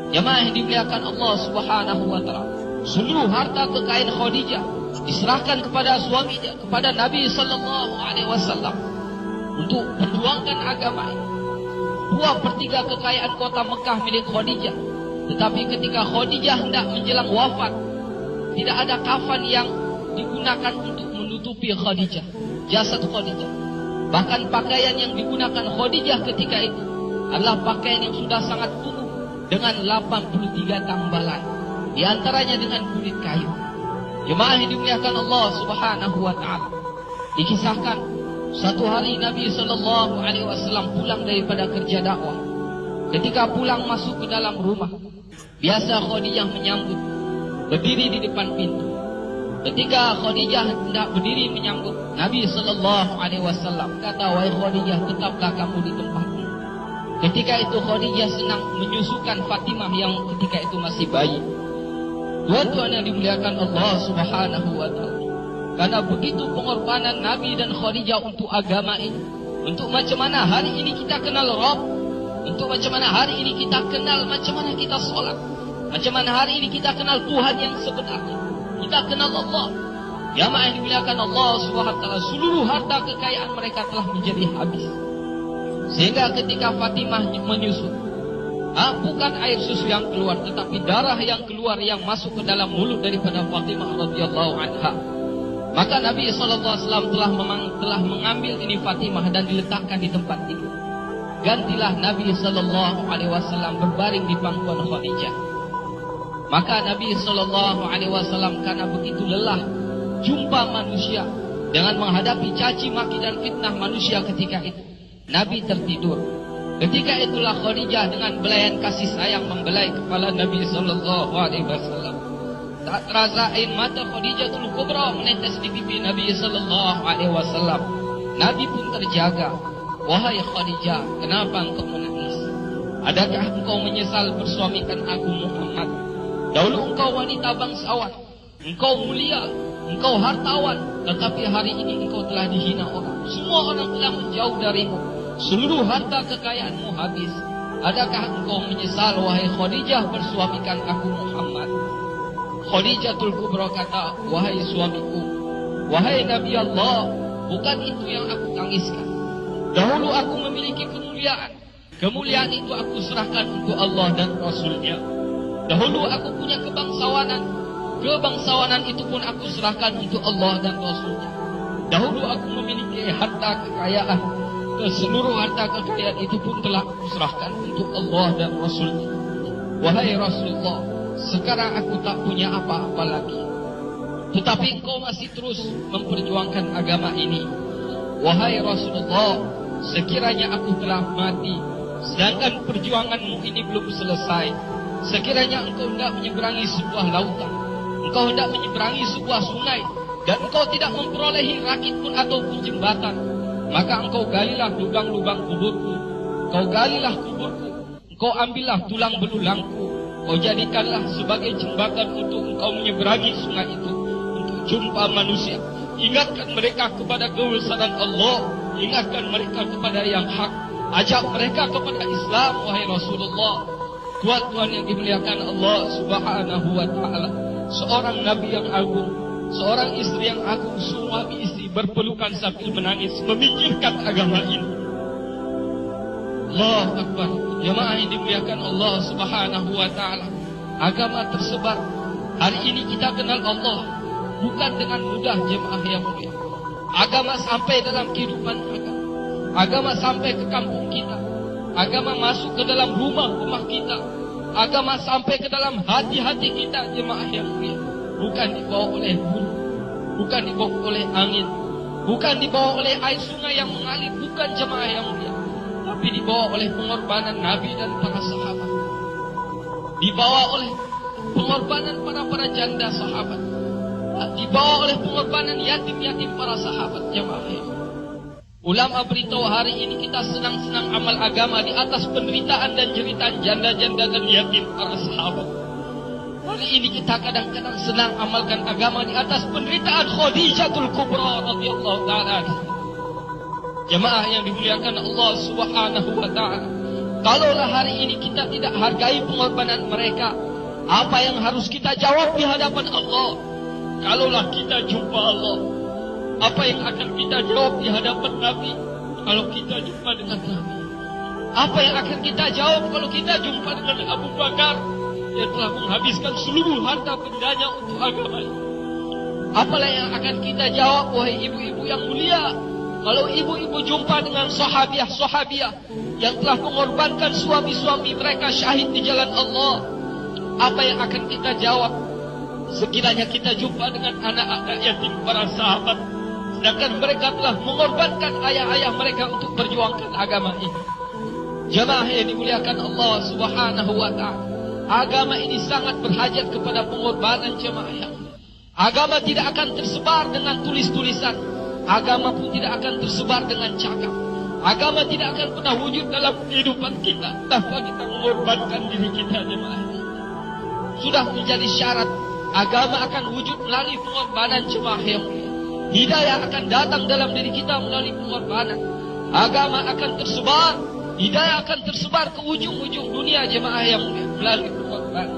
Jemaah yang dimuliakan Allah Subhanahu wa taala, seluruh harta kekayaan Khadijah diserahkan kepada suaminya, kepada Nabi sallallahu alaihi wasallam untuk perjuangkan agama ini. 2/3 kekayaan kota Mekah milik Khadijah. Tetapi ketika Khadijah hendak menjelang wafat, tidak ada kafan yang digunakan untuk menutupi Khadijah, jasad Khadijah. Bahkan pakaian yang digunakan Khadijah ketika itu adalah pakaian yang sudah sangat kuno dengan 83 tambalan, di antaranya dengan kulit kayu. Jemaah yang dimuliakan Allah Subhanahu wa taala, dikisahkan satu hari Nabi sallallahu alaihi wasallam pulang daripada kerja dakwah. Ketika pulang masuk ke dalam rumah, biasa Khadijah menyambut, berdiri di depan pintu. Ketika Khadijah hendak berdiri menyambut, Nabi sallallahu alaihi wasallam kata, "Wahai Khadijah, tetaplah kamu di tempatmu." Ketika itu Khadijah senang menyusukan Fatimah yang ketika itu masih bayi. Tuan-tuan yang dimuliakan Allah Subhanahu wa taala, karena begitu pengorbanan Nabi dan Khadijah untuk agama ini, untuk macam mana hari ini kita kenal Rabb, untuk macam mana hari ini kita kenal macam mana kita sholat, macam mana hari ini kita kenal Tuhan yang sebenarnya, kita kenal Allah. Jamaah yang dimuliakan Allah Subhanahu wa taala, seluruh harta kekayaan mereka telah menjadi habis. Sehingga ketika Fatimah menyusu, bukan air susu yang keluar, tetapi darah yang keluar yang masuk ke dalam mulut daripada Fatimah radhiyallahu anha. Maka Nabi SAW telah mengambil ini Fatimah dan diletakkan di tempat itu. Gantilah Nabi SAW berbaring di pangkuan Khadijah. Maka Nabi SAW karena begitu lelah jumpa manusia dengan menghadapi caci maki dan fitnah manusia ketika itu, Nabi tertidur. Ketika itulah Khadijah dengan belayan kasih sayang membelai kepala Nabi SAW. Tak terasa air mata Khadijatul Kubra menetes di pipi Nabi SAW. Nabi pun terjaga. "Wahai Khadijah, kenapa engkau menangis? Adakah engkau menyesal bersuamikan aku Muhammad? Dahulu engkau wanita bangsawan, engkau mulia, engkau hartawan, tetapi hari ini engkau telah dihina orang. Semua orang telah menjauh darimu. Seluruh harta kekayaanmu habis. Adakah engkau menyesal, wahai Khadijah, bersuamikan aku Muhammad?" Khadijatul Kubra kata, "Wahai suamiku, wahai Nabi Allah, bukan itu yang aku tangiskan. Dahulu aku memiliki kemuliaan. Kemuliaan itu aku serahkan untuk Allah dan Rasulnya. Dahulu aku punya kebangsawanan. Kebangsawanan itu pun aku serahkan untuk Allah dan Rasulnya. Dahulu aku memiliki harta kekayaan. Seluruh harta kekayaan itu pun telah aku serahkan untuk Allah dan Rasulnya. Wahai Rasulullah, sekarang aku tak punya apa-apa lagi. Tetapi engkau masih terus memperjuangkan agama ini. Wahai Rasulullah, sekiranya aku telah mati, sedangkan perjuanganmu ini belum selesai. Sekiranya engkau hendak menyeberangi sebuah lautan, engkau hendak menyeberangi sebuah sungai, dan engkau tidak memperolehi rakit pun ataupun jembatan, maka engkau galilah lubang-lubang kuburku. Engkau galilah kuburku, engkau ambillah tulang belulangku, kau jadikanlah sebagai jembatan untuk engkau menyeberangi sungai itu, untuk jumpa manusia. Ingatkan mereka kepada kebesaran Allah, ingatkan mereka kepada yang hak, ajak mereka kepada Islam, wahai Rasulullah. Tuan-tuan yang dimuliakan Allah Subhanahu wa taala, seorang nabi yang agung, seorang istri yang agung, suami istri berpelukan sambil menangis memikirkan agama ini. Allahu Akbar. Jemaah yang dimuliakan Allah Subhanahu wa taala, agama tersebar. Hari ini kita kenal Allah bukan dengan mudah, jemaah yang mulia. Agama sampai dalam kehidupan kita. Agama sampai ke kampung kita. Agama masuk ke dalam rumah-rumah kita. Agama sampai ke dalam hati-hati kita, jemaah yang mulia. Bukan dibawa oleh burung, bukan dibawa oleh angin, bukan dibawa oleh air sungai yang mengalir, bukan, jemaah yang mulia. Tapi dibawa oleh pengorbanan Nabi dan para sahabat. Dibawa oleh pengorbanan para janda sahabat. Dibawa oleh pengorbanan yatim-yatim para sahabat, jemaah. Ulama beritahu hari ini kita senang-senang amal agama di atas penderitaan dan jeritan janda-janda dan yatim para sahabat. Hari ini kita kadang-kadang senang amalkan agama di atas penderitaan Khadijatul Kubra radhiyallahu ta'ala. Jemaah yang dimuliakan Allah Subhanahu wa taala, Kalaulah hari ini kita tidak hargai pengorbanan mereka, apa yang harus kita jawab di hadapan Allah? Kalaulah kita jumpa Allah, apa yang akan kita jawab di hadapan Nabi? Kalau kita jumpa dengan Nabi, apa yang akan kita jawab kalau kita jumpa dengan Abu Bakar yang telah menghabiskan seluruh harta bendanya untuk agama ini? Apalah yang akan kita jawab, wahai ibu-ibu yang mulia, kalau ibu-ibu jumpa dengan sahabiah-sahabiah yang telah mengorbankan suami-suami mereka syahid di jalan Allah? Apa yang akan kita jawab sekiranya kita jumpa dengan anak-anak yatim para sahabat, sedangkan mereka telah mengorbankan ayah-ayah mereka untuk perjuangkan agama ini? Jamaah yang dimuliakan Allah Subhanahu wa ta'ala, agama ini sangat berhajat kepada pengorbanan jamaah yang. Agama tidak akan tersebar dengan tulis-tulisan. Agama pun tidak akan tersebar dengan cakap. Agama tidak akan pernah wujud dalam kehidupan kita tanpa kita mengorbankan diri kita, jemaah. Sudah menjadi syarat. Agama akan wujud melalui pengorbanan, jemaah yang mulia. Hidayah akan datang dalam diri kita melalui pengorbanan. Agama akan tersebar. Hidayah akan tersebar ke ujung-ujung dunia, jemaah yang mulia, melalui pengorbanan.